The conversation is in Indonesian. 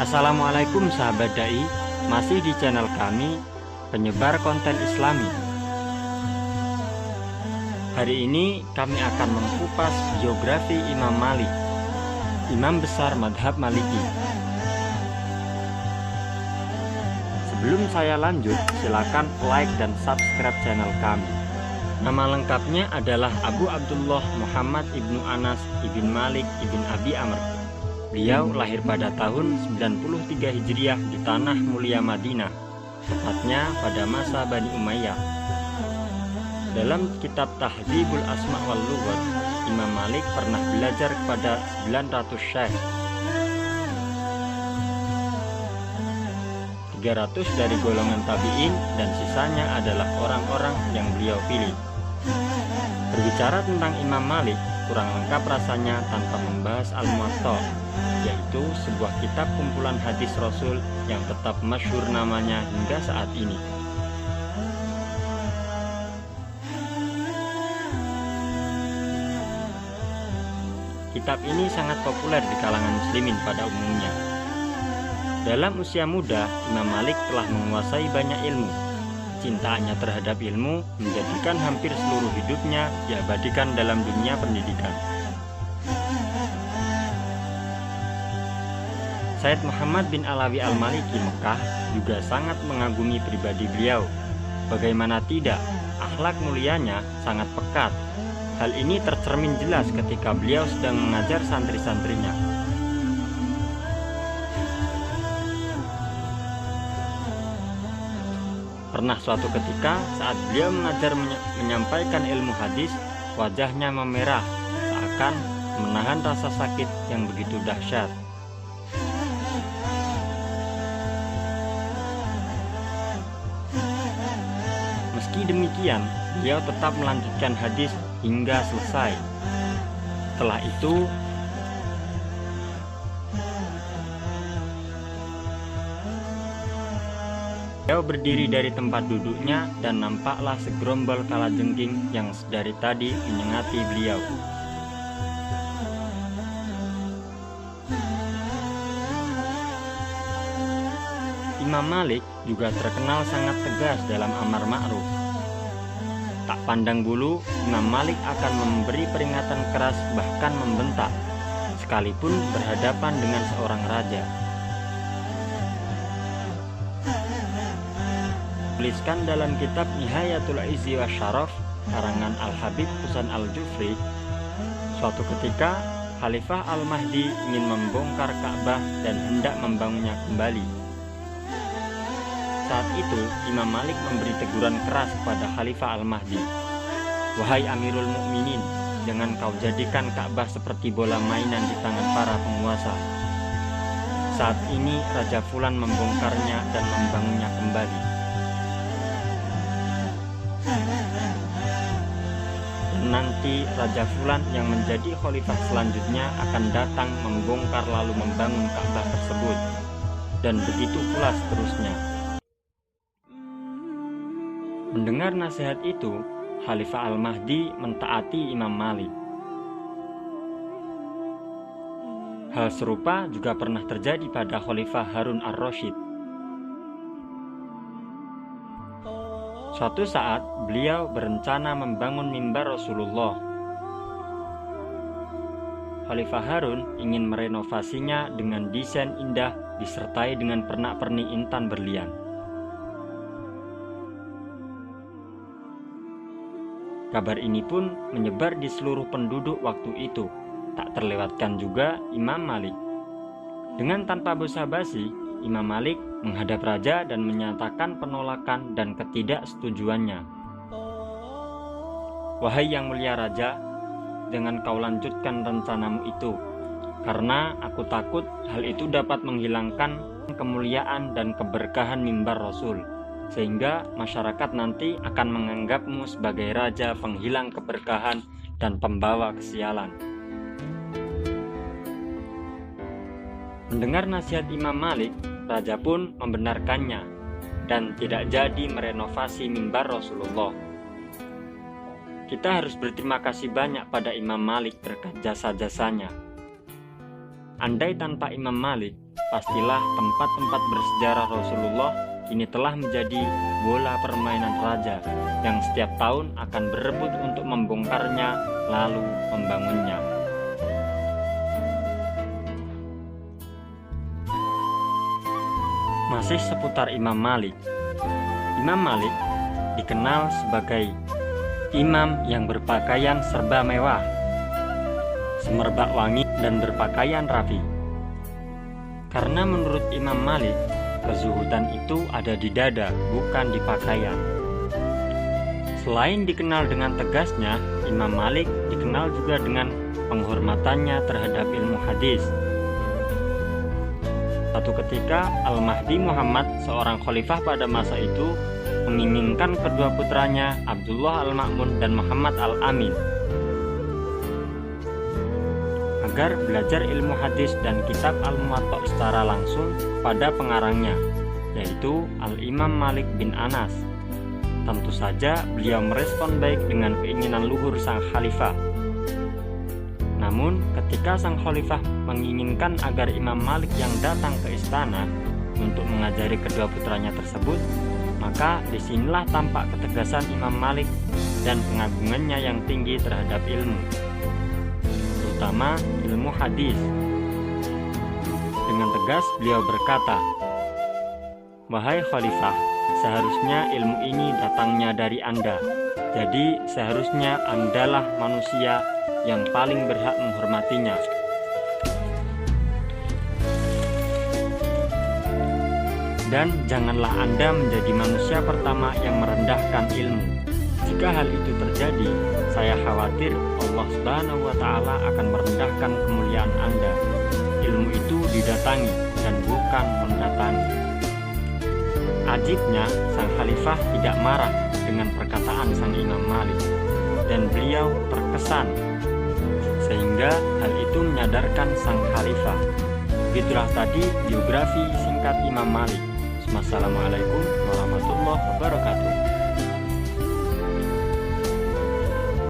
Assalamualaikum sahabat dai, masih di channel kami, penyebar konten Islami. Hari ini kami akan mengupas biografi Imam Malik, imam besar madhab Maliki. Sebelum saya lanjut, silakan like dan subscribe channel kami. Nama lengkapnya adalah Abu Abdullah Muhammad ibnu Anas ibn Malik ibn Abi Amr. Beliau lahir pada tahun 93 Hijriah di Tanah Mulia Madinah, tepatnya pada masa Bani Umayyah. Dalam kitab Tahdzibul Asma wal Lughat, Imam Malik pernah belajar kepada 900 syekh. 300 dari golongan tabi'in dan sisanya adalah orang-orang yang beliau pilih. Berbicara tentang Imam Malik, kurang lengkap rasanya tanpa membahas Al-Muwatta, yaitu sebuah kitab kumpulan hadis Rasul yang tetap masyhur namanya hingga saat ini. Kitab ini sangat populer di kalangan muslimin pada umumnya. Dalam usia muda, Imam Malik telah menguasai banyak ilmu. Cintaannya terhadap ilmu menjadikan hampir seluruh hidupnya diabadikan dalam dunia pendidikan. Sayyid Muhammad bin Alawi Al-Maliki Mekah juga sangat mengagumi pribadi beliau. Bagaimana tidak, akhlak mulianya sangat pekat. Hal ini tercermin jelas ketika beliau sedang mengajar santri-santrinya. Pernah suatu ketika saat beliau mengajar menyampaikan ilmu hadis, wajahnya memerah seakan menahan rasa sakit yang begitu dahsyat. Meski demikian, beliau tetap melanjutkan hadis hingga selesai. Setelah itu, beliau berdiri dari tempat duduknya dan nampaklah segerombol kalajengking yang dari tadi menyengati beliau. Imam Malik juga terkenal sangat tegas dalam amar ma'ruf. Tak pandang bulu, Imam Malik akan memberi peringatan keras bahkan membentak, sekalipun berhadapan dengan seorang raja. Tuliskan dalam kitab Nihayatul Izzi wa Syaraf karangan Al-Habib Husain Al-Jufri, suatu ketika Khalifah Al-Mahdi ingin membongkar Ka'bah dan hendak membangunnya kembali. Saat itu Imam Malik memberi teguran keras kepada Khalifah Al-Mahdi, "Wahai Amirul Mukminin, jangan kau jadikan Ka'bah seperti bola mainan di tangan para penguasa. Saat ini Raja Fulan membongkarnya dan membangunnya kembali. Nanti Raja Fulan yang menjadi khalifah selanjutnya akan datang membongkar lalu membangun Ka'bah tersebut, dan begitu pula seterusnya." Mendengar nasihat itu, Khalifah Al-Mahdi mentaati Imam Malik. Hal serupa juga pernah terjadi pada Khalifah Harun Ar-Rasyid. Suatu saat, beliau berencana membangun mimbar Rasulullah. Khalifah Harun ingin merenovasinya dengan desain indah disertai dengan pernak-pernik intan berlian. Kabar ini pun menyebar di seluruh penduduk waktu itu. Tak terlewatkan juga Imam Malik. Dengan tanpa basa-basi, Imam Malik menghadap raja dan menyatakan penolakan dan ketidaksetujuannya. "Wahai yang mulia raja, jangan kau lanjutkan rencanamu itu, karena aku takut hal itu dapat menghilangkan kemuliaan dan keberkahan mimbar Rasul, sehingga masyarakat nanti akan menganggapmu sebagai raja penghilang keberkahan dan pembawa kesialan." Mendengar nasihat Imam Malik, raja pun membenarkannya dan tidak jadi merenovasi mimbar Rasulullah. Kita harus berterima kasih banyak pada Imam Malik berkat jasa-jasanya. andai tanpa Imam Malik, pastilah tempat-tempat bersejarah Rasulullah ini telah menjadi bola permainan raja yang setiap tahun akan berebut untuk membongkarnya lalu membangunnya. Masih seputar Imam Malik. Imam Malik dikenal sebagai imam yang berpakaian serba mewah, semerbak wangi dan berpakaian rapi. Karena menurut Imam Malik, kezuhudan itu ada di dada, bukan di pakaian. Selain dikenal dengan tegasnya, Imam Malik dikenal juga dengan penghormatannya terhadap ilmu hadis. Satu ketika, Al-Mahdi Muhammad, seorang khalifah pada masa itu, menginginkan kedua putranya, Abdullah Al-Ma'mun dan Muhammad Al-Amin, agar belajar ilmu hadis dan kitab Al-Muwatta secara langsung kepada pengarangnya, yaitu Al-Imam Malik bin Anas. Tentu saja beliau merespon baik dengan keinginan luhur sang khalifah. Namun ketika sang khalifah menginginkan agar Imam Malik yang datang ke istana untuk mengajari kedua putranya tersebut, maka disinilah tampak ketegasan Imam Malik dan pengagungannya yang tinggi terhadap ilmu, terutama ilmu hadis. Dengan tegas beliau berkata, "Wahai khalifah, seharusnya ilmu ini datangnya dari Anda. Jadi seharusnya Andalah manusia yang paling berhak menghormatinya. Dan janganlah Anda menjadi manusia pertama yang merendahkan ilmu. Jika hal itu terjadi, saya khawatir Allah Subhanahu wa Ta'ala akan merendahkan kemuliaan Anda. Ilmu itu didatangi dan bukan mendatangi." Ajibnya, sang khalifah tidak marah dengan perkataan sang Imam Malik, dan beliau terkesan, sehingga hal itu menyadarkan sang khalifah. Begitulah tadi biografi singkat Imam Malik. Wassalamualaikum warahmatullahi wabarakatuh.